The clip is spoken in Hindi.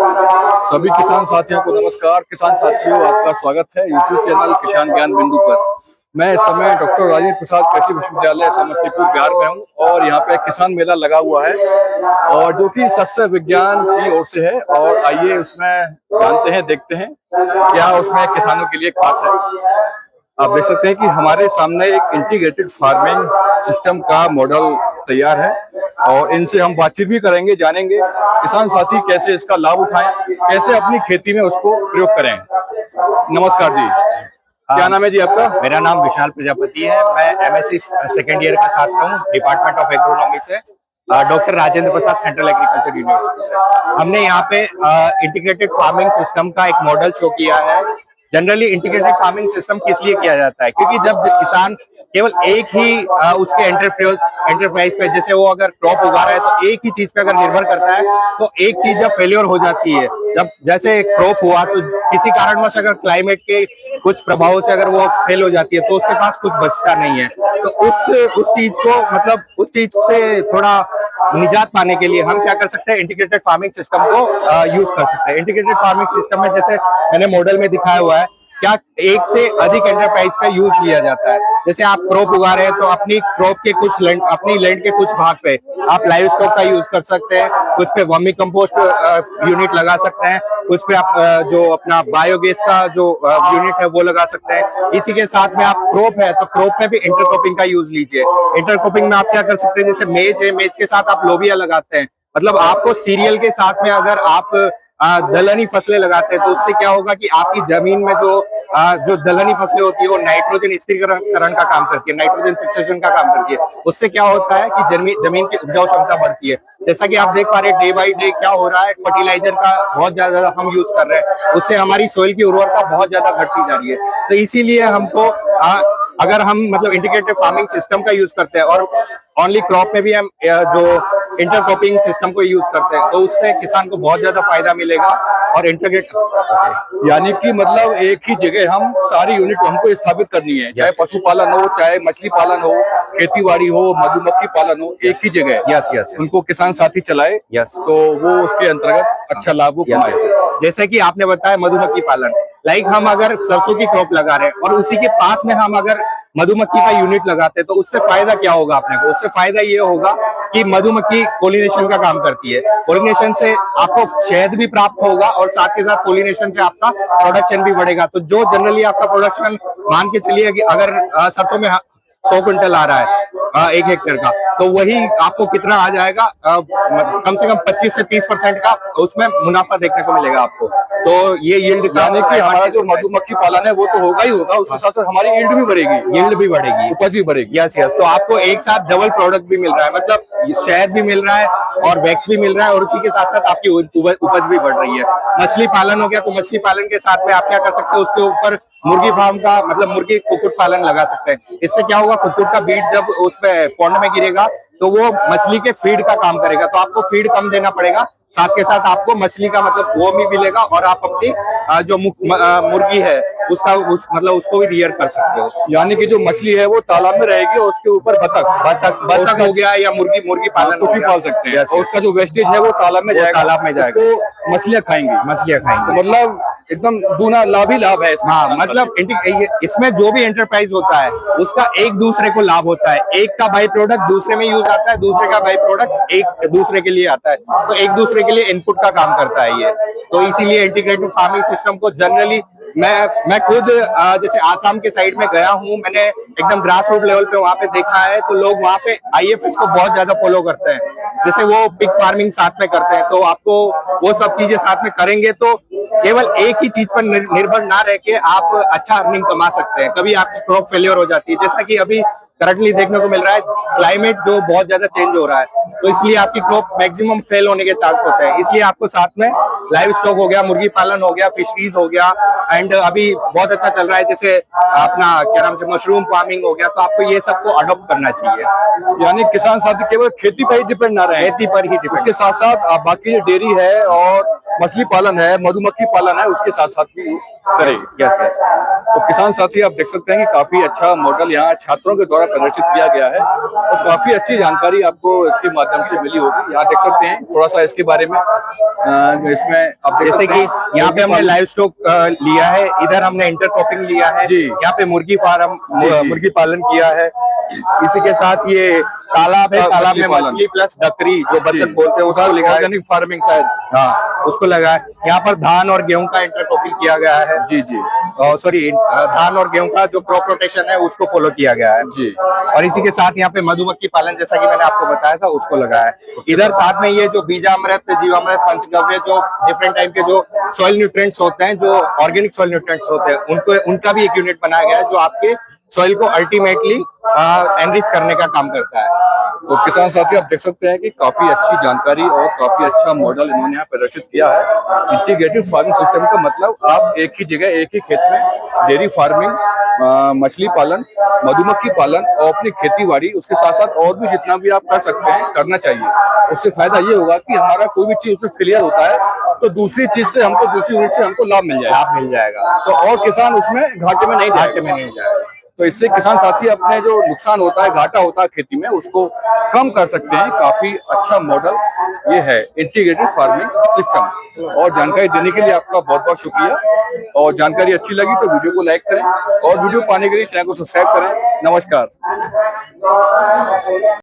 सभी किसान साथियों को नमस्कार। किसान साथियों, आपका स्वागत है यूट्यूब चैनल किसान ज्ञान बिंदु पर। मैं इस समय डॉक्टर राजेंद्र प्रसाद कृषि विश्वविद्यालय समस्तीपुर बिहार में हूं और यहां पे किसान मेला लगा हुआ है और जो कि सस्य विज्ञान की ओर से है। और आइए उसमें जानते हैं, देखते हैं क्या उसमें किसानों के लिए खास है। आप देख सकते हैं कि हमारे सामने एक इंटीग्रेटेड फार्मिंग सिस्टम का मॉडल तैयार है और इनसे हम बातचीत भी करेंगे, जानेंगे किसान साथी कैसे इसका लाभ उठाएं, कैसे अपनी खेती में उसको प्रयोग करें। नमस्कार जी, क्या नाम है जी आपका? मेरा नाम विशाल प्रजापति है। मैं एमएससी सेकेंड ईयर का छात्र हूँ डिपार्टमेंट ऑफ एग्रोनॉमी से, doctor Rajendra Prasad central agriculture university से। हमने यहाँ पे इंटीग्रेटेड फार्मिंग सिस्टम का एक मॉडल शो किया है। जनरली इंटीग्रेटेड फार्मिंग सिस्टम किस लिए किया जाता है? क्योंकि जब किसान केवल एक ही उसके एंटरप्राइज पे, जैसे वो अगर क्रॉप उगा रहा है तो एक ही चीज पे अगर निर्भर करता है तो एक चीज जब फेलियर हो जाती है, जब जैसे क्रॉप हुआ तो किसी कारणवश अगर क्लाइमेट के कुछ प्रभावों से अगर वो फेल हो जाती है तो उसके पास कुछ बचता नहीं है। तो उस चीज को, मतलब उस चीज से थोड़ा निजात पाने के लिए हम क्या कर सकते हैं, इंटीग्रेटेड फार्मिंग सिस्टम को यूज कर सकते हैं। इंटीग्रेटेड फार्मिंग सिस्टम में जैसे मैंने मॉडल में दिखाया हुआ है, क्या एक से अधिक एंटरप्राइज का यूज लिया जाता है। जैसे आप क्रॉप उगा रहे हैं तो अपनी क्रॉप के कुछ लैंड, अपनी लैंड के कुछ भाग पे आप लाइव स्टॉक का यूज कर सकते हैं, कुछ पे वर्मी कंपोस्ट यूनिट लगा सकते हैं, कुछ पे आप जो अपना बायोगैस का जो यूनिट है वो लगा सकते हैं। इसी के साथ में आप क्रॉप है तो क्रॉप में भी इंटरक्रॉपिंग का यूज लीजिए। इंटरक्रॉपिंग में आप क्या कर सकते हैं, जैसे मेज है, मेज के साथ आप लोबिया लगाते हैं। मतलब आपको सीरियल के साथ में अगर आप दलहनी फसलें लगाते हैं तो उससे क्या होगा कि आपकी जमीन में जो दलहनी फसलें होती है वो नाइट्रोजन स्थिरीकरण का काम करती है, नाइट्रोजन फिक्सेशन का काम करती है। उससे क्या होता है कि जमीन की उपजाऊ क्षमता बढ़ती है। जैसा कि आप देख पा रहे हैं डे बाई डे क्या हो रहा है, फर्टिलाइजर का बहुत ज्यादा हम यूज कर रहे हैं, उससे हमारी सोइल की उर्वरता बहुत ज्यादा घटती जा रही है। तो इसीलिए हमको अगर हम मतलब इंटीग्रेटेड फार्मिंग सिस्टम का यूज करते हैं और ओनली क्रॉप में भी हम जो इंटरक्रॉपिंग सिस्टम को यूज करते हैं तो उससे किसान को बहुत ज्यादा फायदा मिलेगा। और इंटीग्रेट यानी कि मतलब एक ही जगह हम सारी यूनिट हमको स्थापित करनी है, चाहे पशुपालन हो, चाहे मछली पालन हो, खेतीबाड़ी हो, मधुमक्खी पालन हो, एक ही जगह यस यस उनको किसान साथी चलाए तो वो उसके अंतर्गत अच्छा लाभ को कमाए। जैसे कि आपने बताया मधुमक्खी पालन, लाइक हम अगर सरसों की क्रॉप लगा रहे हैं और उसी के पास में हम अगर मधुमक्खी का यूनिट लगाते हैं तो उससे फायदा क्या होगा अपने को? उससे फायदा ये होगा कि मधुमक्खी पोलिनेशन का काम करती है। पोलिनेशन से आपको शहद भी प्राप्त होगा और साथ के साथ पोलिनेशन से आपका प्रोडक्शन भी बढ़ेगा। तो जो जनरली आपका प्रोडक्शन, मान के चलिए कि अगर सरसों में 100 क्विंटल आ रहा है 1 हेक्टेयर का, तो वही आपको कितना आ जाएगा, कम से कम 25 से 30% का उसमें मुनाफा देखने को मिलेगा आपको। तो ये यील्ड, यानी कि हमारा जो मधुमक्खी पालन है वो तो होगा ही होगा, उसके साथ साथ हमारी यील्ड भी बढ़ेगी, यील्ड भी बढ़ेगी, उपज भी बढ़ेगी। Yes yes. तो आपको एक साथ डबल प्रोडक्ट भी मिल रहा है, मतलब शहद भी मिल रहा है और वैक्स भी मिल रहा है और उसी के साथ साथ आपकी उपज भी बढ़ रही है। मछली पालन हो गया तो मछली पालन के साथ में आप क्या कर सकते हो, उसके ऊपर मुर्गी फार्म का, मतलब मुर्गी कुक्कुट पालन लगा सकते हैं। इससे क्या होगा, कुक्कुट का बीट जब उस पे पॉन्ड में गिरेगा तो वो मछली के फीड का काम करेगा, तो आपको फीड कम देना पड़ेगा, साथ के साथ आपको मछली का मतलब वो भी मिलेगा और आप अपनी जो मुर्गी है मतलब उसको भी रियर कर सकते हो। यानी कि जो मछली है वो तालाब में रहेगी और उसके ऊपर बतख हो गया या मुर्गी पालन कुछ भी पाल सकते हैं और उसका जो वेस्टेज है वो तालाब में जाएगा, उसको मछलियां खाएंगी। मतलब एकदम दूना लाभ ही लाभ है इसमें। हाँ, मतलब इसमें जो भी एंटरप्राइज होता है उसका एक दूसरे को लाभ होता है। एक का बाई प्रोडक्ट दूसरे में यूज आता है, दूसरे का बाई प्रोडक्ट एक दूसरे के लिए आता है, तो एक दूसरे के लिए इनपुट का काम करता है ये। तो इसीलिए इंटीग्रेटेड फार्मिंग सिस्टम को जनरली मैं खुद जैसे आसाम के साइड में गया हूँ, मैंने एकदम ग्रास रूट लेवल पे वहाँ पे देखा है, तो लोग वहाँ पे आईएफएस को बहुत ज्यादा फॉलो करते हैं। जैसे वो पिग फार्मिंग साथ में करते हैं, तो आपको वो सब चीजें साथ में करेंगे तो केवल एक ही चीज पर निर्भर ना रह के आप अच्छा अर्निंग कमा सकते हैं। कभी आपकी क्रॉप फेलियर हो जाती है, जैसा कि अभी करंटली देखने को मिल रहा है, क्लाइमेट जो बहुत ज्यादा चेंज हो रहा है, तो इसलिए आपकी क्रॉप मैक्सिमम फेल होने के चांस होते हैं। इसलिए आपको साथ में लाइव स्टॉक हो गया, मुर्गी पालन हो गया, फिशरीज हो गया, एंड अभी बहुत अच्छा चल रहा है जैसे अपना क्या नाम से मशरूम फार्मिंग हो गया, तो आपको ये सबको अडॉप्ट करना चाहिए। यानी किसान साथी केवल खेती पर ही डिपेंड ना रहे, खेती पर ही डिपेंड, उसके साथ साथ बाकी जो डेयरी है और मछली पालन है, मधुमक्खी पालन है, उसके साथ साथ भी करें। Yes yes. तो किसान साथी आप देख सकते हैं कि काफी अच्छा मॉडल यहाँ छात्रों के द्वारा प्रदर्शित किया गया है और काफी अच्छी जानकारी आपको इसके माध्यम से मिली होगी। यहाँ देख सकते हैं थोड़ा सा इसके बारे में, इसमें आप देख जैसे सकते कि हैं यहाँ पे हमने लाइव स्टॉक लिया है, इधर हमने इंटरक्रॉपिंग लिया है, जी। यहाँ पे मुर्गी फार्म जी, जी। मुर्गी पालन किया है। इसी के साथ ये तालाब है, तालाब में पालन। मछली प्लस बकरी जो बतख बोलते हैं उसको लगाया है। ऑर्गेनिक फार्मिंग शायद। हाँ, उसको लगाया है। यहाँ पर धान और गेहूं का इंटरक्रॉपिंग किया गया है। जी जी सॉरी, धान और गेहूं का जो क्रॉप रोटेशन है उसको फॉलो किया गया है जी। और इसी के साथ यहाँ पे मधुमक्खी पालन, जैसा कि मैंने आपको बताया था, उसको लगाया है। इधर साथ में ये जो बीजामृत, जीवामृत, पंचगव्य, जो डिफरेंट टाइप के जो सॉइल न्यूट्रिएंट्स होते हैं, जो ऑर्गेनिक सॉइल न्यूट्रिएंट्स होते हैं, उनको उनका भी एक यूनिट बनाया गया है जो आपके सॉइल को अल्टीमेटली एनरिच करने का काम करता है। तो किसान साथी आप देख सकते हैं कि काफी अच्छी जानकारी और काफी अच्छा मॉडल इन्होंने यहाँ प्रदर्शित किया है। इंटीग्रेटेड फार्मिंग सिस्टम का मतलब आप एक ही जगह एक ही खेत में डेयरी फार्मिंग, मछली पालन, मधुमक्खी पालन और अपनी खेती बाड़ी, उसके साथ साथ और भी जितना भी आप कर सकते हैं करना चाहिए। उससे फायदा ये होगा कि हमारा कोई भी चीज उसमें फेलियर होता है तो दूसरी चीज से हमको, दूसरी यूनिट से हमको लाभ मिल जाएगा। लाभ मिल जाएगा तो और किसान उसमें घाटे में नहीं जाएगा। तो इससे किसान साथी अपने जो नुकसान होता है, घाटा होता है खेती में, उसको कम कर सकते हैं। काफी अच्छा मॉडल ये है इंटीग्रेटेड फार्मिंग सिस्टम। और जानकारी देने के लिए आपका बहुत बहुत शुक्रिया। और जानकारी अच्छी लगी तो वीडियो को लाइक करें और वीडियो पाने के लिए चैनल को सब्सक्राइब करें। नमस्कार।